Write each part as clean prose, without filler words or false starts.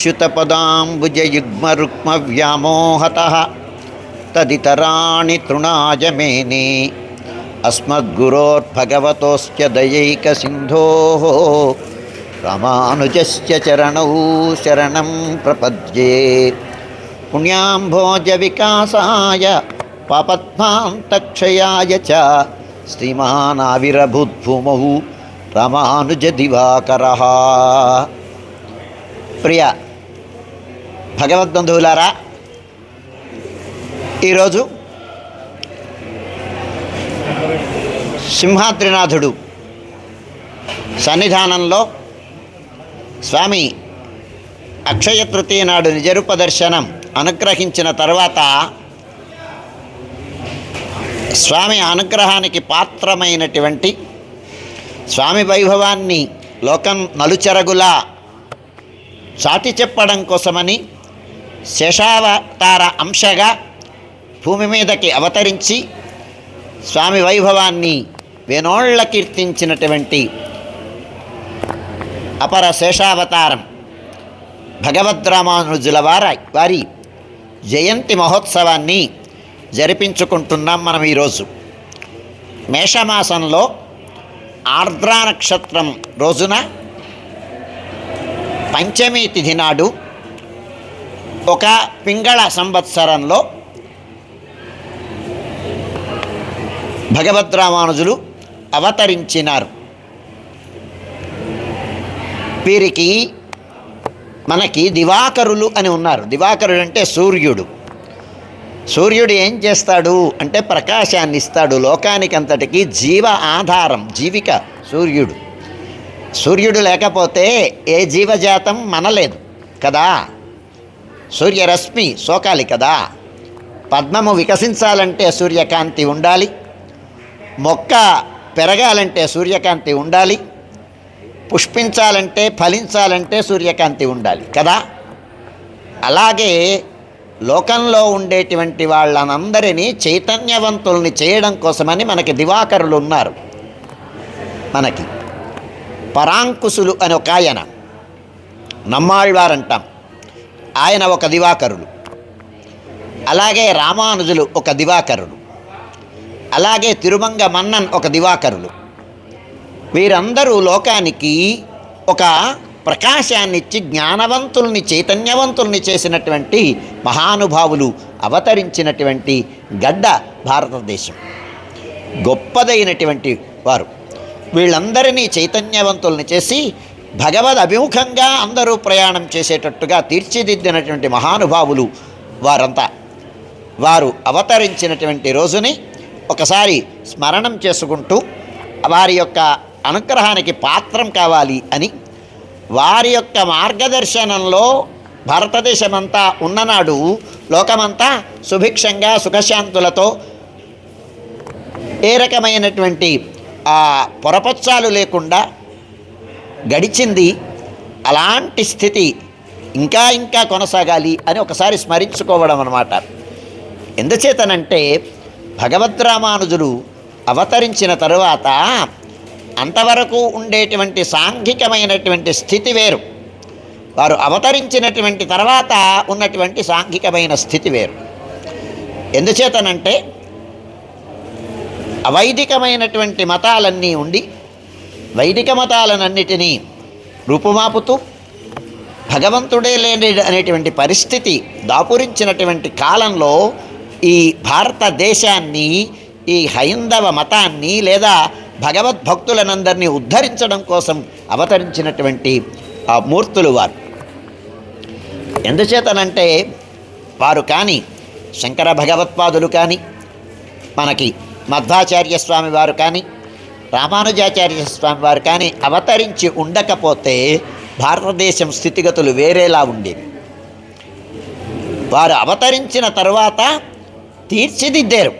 च्युतपदाम्बुजयुग्मरुक्मव्यामोहतः तदितराणि तृणाय मेने अस्मद्गुरोर्भगवतोऽस्य दयैकसिन्धोः रामानुजस्य चरणौ शरणं प्रपद्ये। पुण्यांभोजविकासाय पापद्मान्तक्षयाय च श्रीमानाविरभूद्भूमौ रामानुजदिवाकरः। ప్రియ భగవద్బంధువులారా, ఈరోజు సింహాద్రినాథుడు సన్నిధానంలో స్వామి అక్షయ తృతీయ నాడు నిజరూప దర్శనం అనుగ్రహించిన తర్వాత స్వామి అనుగ్రహానికి పాత్రమైనటువంటి స్వామి వైభవాన్ని లోకం నలుచెరగులా చాటి చెప్పడం కోసమని శేషావతార అంశగా భూమి మీదకి అవతరించి స్వామి వైభవాన్ని వేనోళ్ల కీర్తించినటువంటి అపర శేషావతారం భగవద్రామానుజుల వారి జయంతి మహోత్సవాన్ని జరిపించుకుంటున్నాం మనం ఈరోజు. మేషమాసంలో ఆర్ద్రా నక్షత్రం రోజున పంచమి తిథి నాడు ఒక పింగళ సంవత్సరంలో భగవద్రామానుజులు అవతరించినారు. వీరికి మనకి దివాకరులు అని ఉన్నారు. దివాకరుడు అంటే సూర్యుడు. సూర్యుడు ఏం చేస్తాడు అంటే ప్రకాశాన్ని ఇస్తాడు. లోకానికి అంతటికి జీవ ఆధారం, జీవిక సూర్యుడు. సూర్యుడు లేకపోతే ఏ జీవజాతం మనలేదు కదా. సూర్యరశ్మి సోకాలి కదా. పద్మము వికసించాలంటే సూర్యకాంతి ఉండాలి. మొక్క పెరగాలంటే సూర్యకాంతి ఉండాలి. పుష్పించాలంటే ఫలించాలంటే సూర్యకాంతి ఉండాలి కదా. అలాగే లోకంలో ఉండేటువంటి వాళ్ళనందరినీ చైతన్యవంతుల్ని చేయడం కోసమని మనకి దివాకరులు ఉన్నారు. మనకి పరాంకుశులు అని ఒక ఆయన, నమ్మాళ్వారంటాం, ఆయన ఒక దివాకరులు. అలాగే రామానుజులు ఒక దివాకరులు. అలాగే తిరుమంగ మన్నన్ ఒక దివాకరులు. వీరందరూ లోకానికి ఒక ప్రకాశాన్నిచ్చి జ్ఞానవంతుల్ని చైతన్యవంతుల్ని చేసినటువంటి మహానుభావులు అవతరించినటువంటి గడ్డ భారతదేశం. గొప్పదైనటువంటి వారు. వీళ్ళందరినీ చైతన్యవంతుల్ని చేసి భగవద్ అభిముఖంగా అందరూ ప్రయాణం చేసేటట్టుగా తీర్చిదిద్దినటువంటి మహానుభావులు వారంతా. వారు అవతరించినటువంటి రోజుని ఒకసారి స్మరణం చేసుకుంటూ వారి యొక్క అనుగ్రహానికి పాత్రం కావాలి అని, వారి యొక్క మార్గదర్శనంలో భారతదేశమంతా ఉన్ననాడు లోకమంతా సుభిక్షంగా సుఖశాంతులతో ఏ రకమైనటువంటి పొరపచ్చాలు లేకుండా గడిచింది. అలాంటి స్థితి ఇంకా ఇంకా కొనసాగాలి అని ఒకసారి స్మరించుకోవడం అన్నమాట. ఎందుచేతనంటే భగవద్రామానుజులు అవతరించిన తరువాత అంతవరకు ఉండేటువంటి సాంఘికమైనటువంటి స్థితి వేరు, వారు అవతరించినటువంటి తర్వాత ఉన్నటువంటి సాంఘికమైన స్థితి వేరు. ఎందుచేతనంటే అవైదికమైనటువంటి మతాలన్నీ ఉండి వైదిక మతాలన్నిటినీ రూపుమాపుతూ భగవంతుడే లేని అనేటువంటి పరిస్థితి దాపురించినటువంటి కాలంలో ఈ భారతదేశాన్ని, ఈ హైందవ మతాన్ని లేదా భగవద్భక్తులనందరినీ ఉద్ధరించడం కోసం అవతరించినటువంటి ఆ మూర్తులు వారు. ఎందుచేతనంటే వారు కానీ శంకర భగవత్పాదులు కానీ, మనకి మధ్వాచార్య స్వామి వారు కానీ, రామానుజాచార్య స్వామి వారు కానీ అవతరించి ఉండకపోతే భారతదేశం స్థితిగతులు వేరేలా ఉండేవి. వారు అవతరించిన తరువాత తీర్చిదిద్దారు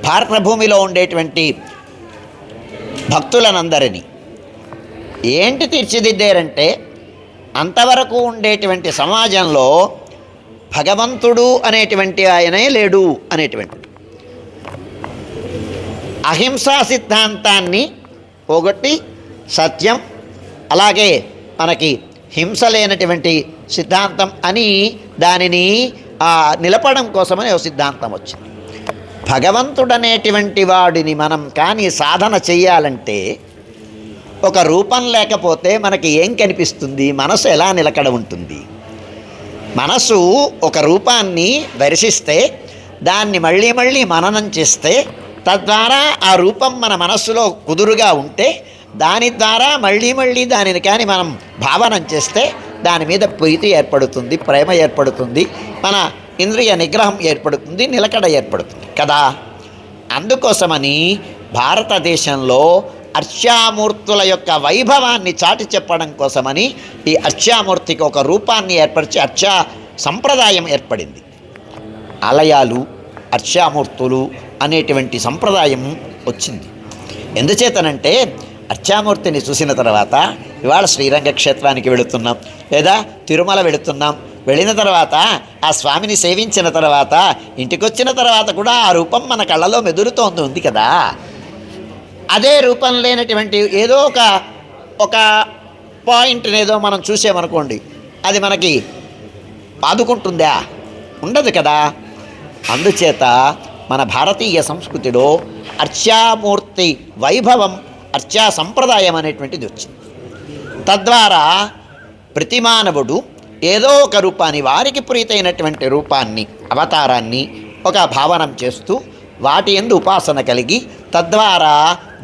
భారత భూమిలో ఉండేటువంటి భక్తులనందరినీ. ఏంటి తీర్చిదిద్దారంటే, అంతవరకు ఉండేటువంటి సమాజంలో భగవంతుడు అనేటువంటి ఆయనే లేడు అనేటువంటి అహింసా సిద్ధాంతాన్ని పోగొట్టి సత్యం, అలాగే మనకి హింస లేనటువంటి సిద్ధాంతం అని దానిని నిలపడం కోసమని ఒక సిద్ధాంతం వచ్చింది. భగవంతుడనేటువంటి వాడిని మనం కానీ సాధన చెయ్యాలంటే ఒక రూపం లేకపోతే మనకి ఏం కనిపిస్తుంది? మనసు ఎలా నిలకడ ఉంటుంది? మనసు ఒక రూపాన్ని దర్శిస్తే దాన్ని మళ్ళీ మళ్ళీ మననం చేస్తే తద్వారా ఆ రూపం మన మనస్సులో కుదురుగా ఉంటే దాని ద్వారా మళ్ళీ మళ్ళీ దానిని కానీ మనం భావనం చేస్తే దాని మీద ప్రీతి ఏర్పడుతుంది, ప్రేమ ఏర్పడుతుంది, మన ఇంద్రియ నిగ్రహం ఏర్పడుతుంది, నిలకడ ఏర్పడుతుంది కదా. అందుకోసమని భారతదేశంలో అర్చామూర్తుల యొక్క వైభవాన్ని చాటి చెప్పడం కోసమని ఈ అర్చామూర్తికి ఒక రూపాన్ని ఏర్పరిచి అర్చా సంప్రదాయం ఏర్పడింది. ఆలయాలు, అర్చామూర్తులు అనేటువంటి సంప్రదాయం వచ్చింది. ఎందుచేతనంటే అర్చామూర్తిని చూసిన తర్వాత ఇవాళ శ్రీరంగ క్షేత్రానికి వెళుతున్నాం, లేదా తిరుమల వెళుతున్నాం. వెళ్ళిన తర్వాత ఆ స్వామిని సేవించిన తర్వాత ఇంటికి వచ్చిన తర్వాత కూడా ఆ రూపం మన కళ్ళలో మెదులుతోంది ఉంది కదా. అదే రూపం లేనటువంటి ఏదో ఒక పాయింట్ని ఏదో మనం చూసామనుకోండి, అది మనకి ఆదుకుంటుందా? ఉండదు కదా. అందుచేత మన భారతీయ సంస్కృతిలో అర్చామూర్తి వైభవం, అర్చా సంప్రదాయం అనేటువంటిది వచ్చింది. తద్వారా ప్రతి మానవుడు ఏదో ఒక రూపాన్ని, వారికి ప్రీతైనటువంటి రూపాన్ని, అవతారాన్ని ఒక భావనం చేస్తూ వాటి యందు ఉపాసన కలిగి తద్వారా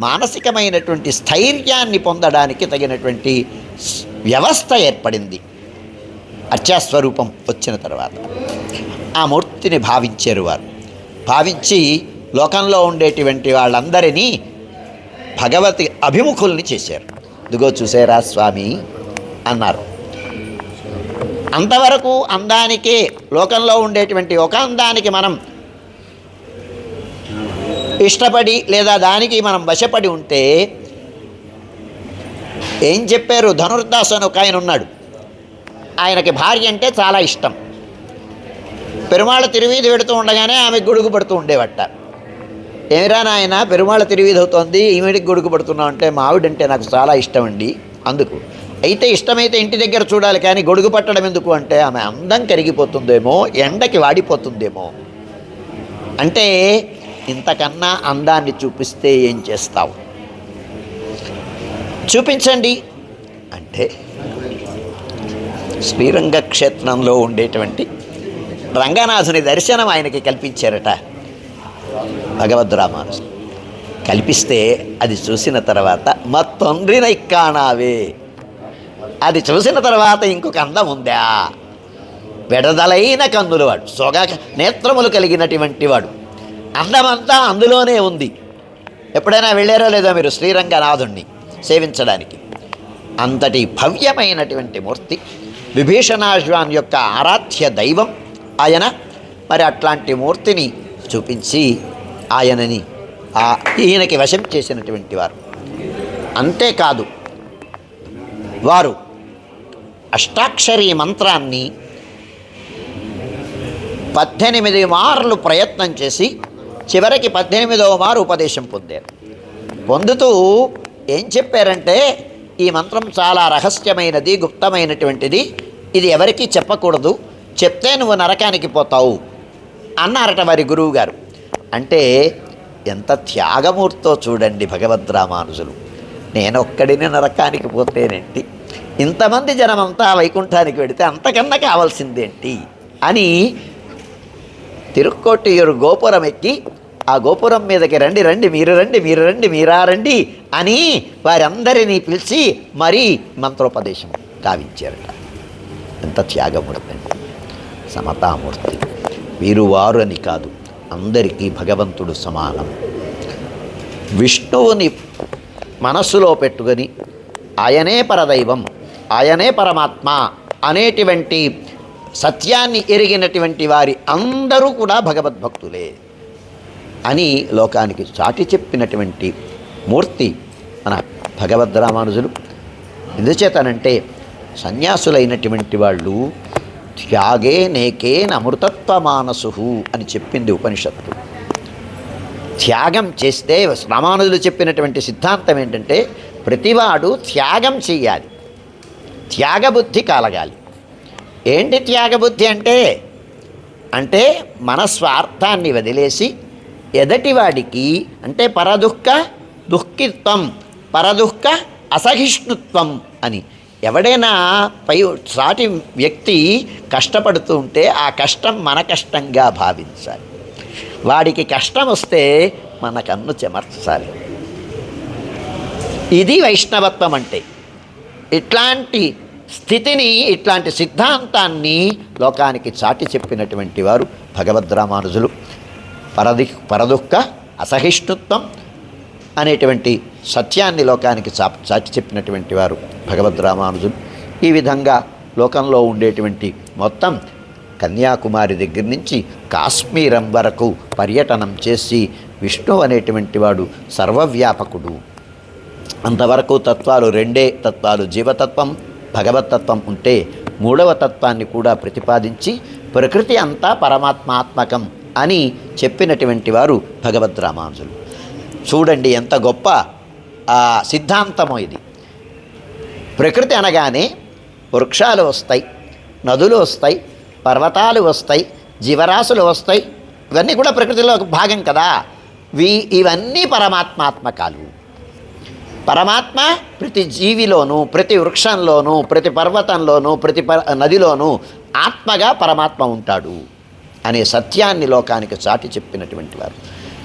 మానసికమైనటువంటి స్థైర్యాన్ని పొందడానికి తగినటువంటి వ్యవస్థ ఏర్పడింది. అర్చాస్వరూపం వచ్చిన తర్వాత ఆ మూర్తిని భావించారు. వారు భావించి లోకంలో ఉండేటువంటి వాళ్ళందరినీ భగవతి అభిముఖుల్ని చేశారు. ఇదిగో చూసారా స్వామి అన్నారు. అంతవరకు అందానికే, లోకంలో ఉండేటువంటి ఒక అందానికి మనం ఇష్టపడి లేదా దానికి మనం వశపడి ఉంటే ఏం చెప్పారు? ధనుర్దాస్ అని ఒక ఆయన ఉన్నాడు. ఆయనకి భార్య అంటే చాలా ఇష్టం. పెరుమాళ తిరువీధి పెడుతూ ఉండగానే ఆమెకు గొడుగు పడుతూ ఉండేవట. ఏమిరా నాయన పెరుమాళ తిరువీధి అవుతోంది, ఈమెడికి గొడుగు పడుతున్నావు అంటే, మా ఆవిడంటే నాకు చాలా ఇష్టం అండి. అందుకు అయితే ఇష్టమైతే ఇంటి దగ్గర చూడాలి కానీ గొడుగు పట్టడం ఎందుకు అంటే, ఆమె అందం కరిగిపోతుందేమో, ఎండకి వాడిపోతుందేమో. అంటే ఇంతకన్నా అందాన్ని చూపిస్తే ఏం చేస్తావు? చూపించండి అంటే శ్రీరంగ క్షేత్రంలో ఉండేటువంటి రంగనాథుని దర్శనం ఆయనకి కల్పించారట భగవద్రామానుజులు. కల్పిస్తే అది చూసిన తర్వాత మా తండ్రినై కాణావే, అది చూసిన తర్వాత ఇంకొక అందం ఉందా? వెడదలైన కన్నులు వాడు, సొగ నేత్రములు కలిగినటువంటి వాడు, అందమంతా అందులోనే ఉంది. ఎప్పుడైనా వెళ్ళారో లేదో మీరు శ్రీరంగనాథుణ్ణి సేవించడానికి? అంతటి భవ్యమైనటువంటి మూర్తి, విభీషణాశ్వాన్ యొక్క ఆరాధ్య దైవం ఆయన. మరి అట్లాంటి మూర్తిని చూపించి ఈయనకి వశం చేసినటువంటి వారు. అంతేకాదు, వారు అష్టాక్షరీ మంత్రాన్ని 18 మార్లు ప్రయత్నం చేసి చివరికి 18వ మారు ఉపదేశం పొందారు. పొందుతూ ఏం చెప్పారంటే, ఈ మంత్రం చాలా రహస్యమైనది, గుప్తమైనటువంటిది, ఇది ఎవరికీ చెప్పకూడదు, చెప్తే నువ్వు నరకానికి పోతావు అన్నారట వారి గురువు గారు. అంటే ఎంత త్యాగమూర్తో చూడండి భగవద్రామానుజులు. నేనొక్కడిని నరకానికి పోతేనేంటి, ఇంతమంది జనమంతా వైకుంఠానికి వెడితే అంతకన్నా కావాల్సిందేంటి అని తిరుక్కోటియూరు గోపురం ఎక్కి ఆ గోపురం మీదకి రండి రండి మీరు రండి మీరు రండి మీరా రండి అని వారందరినీ పిలిచి మరీ మంత్రోపదేశం గావించారట. ఎంత త్యాగమూర్తి అండి, సమతామూర్తి. వీరు వారు అని కాదు, అందరికీ భగవంతుడు సమానం. విష్ణువుని మనస్సులో పెట్టుకొని ఆయనే పరదైవం, ఆయనే పరమాత్మ అనేటువంటి సత్యాన్ని ఎరిగినటువంటి వారి అందరూ కూడా భగవద్భక్తులే అని లోకానికి చాటి చెప్పినటువంటి మూర్తి మన భగవద్రామానుజులు. ఎందుచేతనంటే సన్యాసులైనటువంటి వాళ్ళు త్యాగే నేకేన అమృతత్వ మానసు అని చెప్పింది ఉపనిషత్తు. త్యాగం చేస్తే రామానుజులు చెప్పినటువంటి సిద్ధాంతం ఏంటంటే, ప్రతివాడు త్యాగం చెయ్యాలి. త్యాగబుద్ధి కలగాలి. ఏంటి త్యాగబుద్ధి అంటే మన స్వార్థాన్ని వదిలేసి ఎదటివాడికి, అంటే పరదుఃఖ దుఃఖిత్వం, పరదుఃఖ అసహిష్ణుత్వం అని. ఎవడైనా సాటి వ్యక్తి కష్టపడుతూ ఉంటే ఆ కష్టం మన కష్టంగా భావించాలి. వాడికి కష్టం వస్తే మన కన్ను చెమర్చాలి. ఇది వైష్ణవత్వం అంటే. ఇట్లాంటి స్థితిని, ఇట్లాంటి సిద్ధాంతాన్ని లోకానికి చాటి చెప్పినటువంటి వారు భగవద్ రామానుజులు. పరదుఃఖ అసహిష్ణుత్వం అనేటువంటి సత్యాన్ని లోకానికి చాటి చెప్పినటువంటి వారు భగవద్ రామానుజులు. ఈ విధంగా లోకంలో ఉండేటువంటి మొత్తం కన్యాకుమారి దగ్గర నుంచి కాశ్మీరం వరకు పర్యటనం చేసి విష్ణువు అనేటువంటి వాడు సర్వవ్యాపకుడు. అంతవరకు తత్వాలు రెండే తత్వాలు, జీవతత్వం, భగవతత్వం ఉంటే మూడవ తత్వాన్ని కూడా ప్రతిపాదించి ప్రకృతి అంతా పరమాత్మాత్మకం అని చెప్పినటువంటి వారు భగవద్ రామానుజులు. చూడండి ఎంత గొప్ప సిద్ధాంతమో ఇది. ప్రకృతి అనగానే వృక్షాలు వస్తాయి, నదులు వస్తాయి, పర్వతాలు వస్తాయి, జీవరాశులు వస్తాయి. ఇవన్నీ కూడా ప్రకృతిలో భాగం కదా. ఇవన్నీ పరమాత్మాత్మకాలు. పరమాత్మ ప్రతి జీవిలోనూ, ప్రతి వృక్షంలోనూ, ప్రతి పర్వతంలోనూ, ప్రతి నదిలోనూ ఆత్మగా పరమాత్మ ఉంటాడు అనే సత్యాన్ని లోకానికి చాటి చెప్పినటువంటి వారు.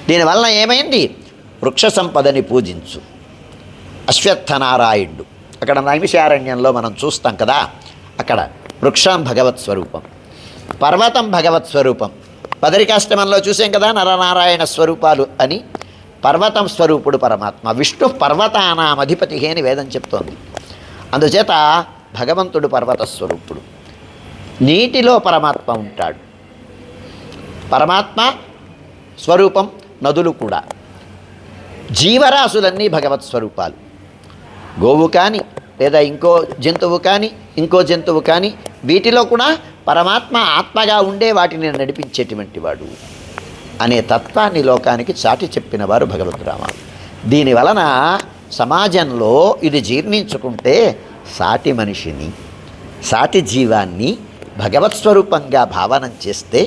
దీనివల్ల ఏమైంది? వృక్ష సంపదని పూజించు. అశ్వత్థనారాయణుడు అక్కడ నైమిషారణ్యంలో మనం చూస్తాం కదా, అక్కడ వృక్షం భగవత్ స్వరూపం, పర్వతం భగవత్ స్వరూపం. బదరికాష్టమంలో చూసాం కదా నరనారాయణ స్వరూపాలు అని. పర్వతం స్వరూపుడు పరమాత్మ, విష్ణు పర్వతానాం అధిపతి అని వేదం చెప్తోంది. అందుచేత భగవంతుడు పర్వత స్వరూపుడు. నీటిలో పరమాత్మ ఉంటాడు. పరమాత్మ స్వరూపం నదులు కూడా. జీవరాశులన్నీ భగవత్ స్వరూపాలు. గోవు కానీ, లేదా ఇంకో జంతువు కానీ, ఇంకో జంతువు కానీ, వీటిలో కూడా పరమాత్మ ఆత్మగా ఉండే వాటిని నడిపించేటువంటి వాడు అనే తత్వాన్ని లోకానికి చాటి చెప్పిన వారు భగవద్ రామానుజులు. దీనివలన సమాజంలో ఇది జీర్ణించుకుంటే సాటి మనిషిని, సాటి జీవాన్ని భగవత్ స్వరూపంగా భావనం చేస్తే,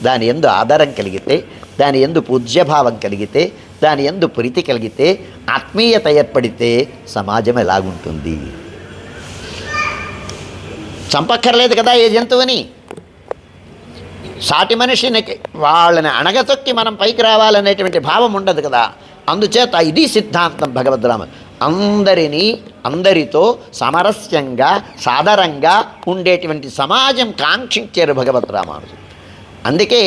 దాని యందు ఆదరం కలిగితే, దాని యందు పూజ్యభావం కలిగితే, దాని యందు ప్రీతి కలిగితే, ఆత్మీయత ఏర్పడితే సమాజం ఎలాగుంటుంది? చంపక్కర్లేదు కదా ఏ జంతువుని. సాటి మనిషిని వాళ్ళని అణగతొక్కి మనం పైకి రావాలనేటువంటి భావం ఉండదు కదా. అందుచేత ఇది సిద్ధాంతం భగవద్ రామానుజులు. అందరితో సామరస్యంగా, సాదరంగా ఉండేటువంటి సమాజం కాంక్షించారు భగవద్ రామానుజులు. అందుకే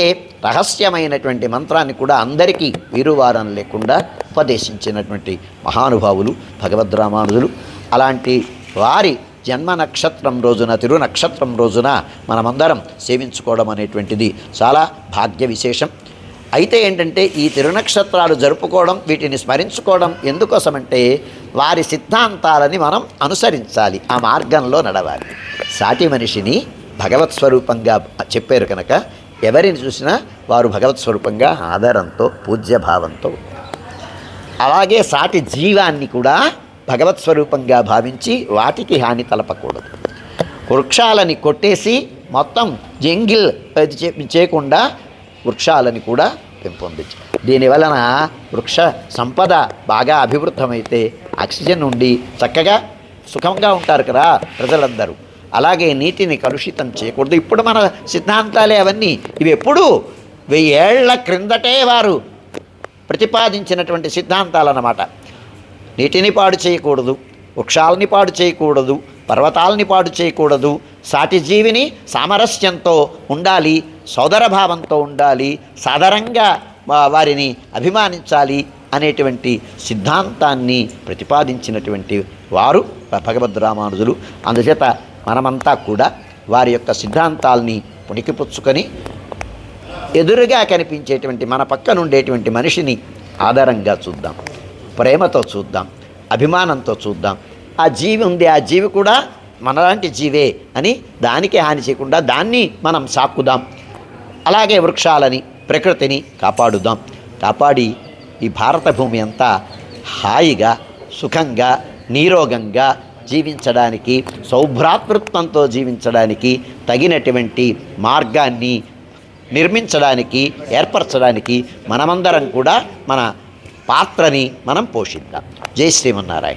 రహస్యమైనటువంటి మంత్రాన్ని కూడా అందరికీ వీరువారం లేకుండా ఉపదేశించినటువంటి మహానుభావులు భగవద్ రామానుజులు. అలాంటి వారి జన్మ నక్షత్రం రోజున, తిరునక్షత్రం రోజున మనమందరం సేవించుకోవడం అనేటువంటిది చాలా భాగ్య విశేషం. అయితే ఏంటంటే ఈ తిరునక్షత్రాలు జరుపుకోవడం, వీటిని స్మరించుకోవడం ఎందుకోసమంటే వారి సిద్ధాంతాలని మనం అనుసరించాలి, ఆ మార్గంలో నడవాలి. సాటి మనిషిని భగవత్ స్వరూపంగా చెప్పారు కనుక ఎవరిని చూసినా వారు భగవత్ స్వరూపంగా ఆదరంతో, పూజ్యభావంతో, అలాగే సాటి జీవాన్ని కూడా భగవత్ స్వరూపంగా భావించి వాటికి హాని తలపకూడదు. వృక్షాలని కొట్టేసి మొత్తం జంగిల్ చేయకుండా వృక్షాలని కూడా పెంపొందించి, దీనివలన వృక్ష సంపద బాగా అభివృద్ధమైతే ఆక్సిజన్ ఉండి చక్కగా సుఖంగా ఉంటారు కదా ప్రజలందరూ. అలాగే నీటిని కలుషితం చేయకూడదు. ఇప్పుడు మన సిద్ధాంతాలే అవన్నీ. ఇవి ఎప్పుడు 1000 ఏళ్ల క్రిందటే వారు ప్రతిపాదించినటువంటి సిద్ధాంతాలన్నమాట. నీటిని పాడు చేయకూడదు, వృక్షాలని పాడు చేయకూడదు, పర్వతాలని పాడు చేయకూడదు, సాటి జీవిని సామరస్యంతో ఉండాలి, సోదరభావంతో ఉండాలి, సాధారణంగా వారిని అభిమానించాలి అనేటువంటి సిద్ధాంతాన్ని ప్రతిపాదించినటువంటి వారు భగవద్ రామానుజులు. అందుచేత మనమంతా కూడా వారి యొక్క సిద్ధాంతాల్ని పుణికిపుచ్చుకొని ఎదురుగా కనిపించేటువంటి మన పక్కన ఉండేటువంటి మనిషిని ఆధారంగా చూద్దాం, ప్రేమతో చూద్దాం, అభిమానంతో చూద్దాం. ఆ జీవి ఉంది, ఆ జీవి కూడా మనలాంటి జీవే అని దానికి హాని చేయకుండా దాన్ని మనం సాకుదాం. అలాగే వృక్షాలని, ప్రకృతిని కాపాడుదాం. కాపాడి ఈ భారత భూమి అంతా హాయిగా, సుఖంగా, నీరోగంగా, జీవించడానికి, సౌభ్రాతృత్వంతో జీవించడానికి తగినటువంటి మార్గాన్ని నిర్మించడానికి, ఏర్పరచడానికి మనమందరం కూడా మన పాత్రని మనం పోషిద్దాం. జై శ్రీమన్నారాయణ.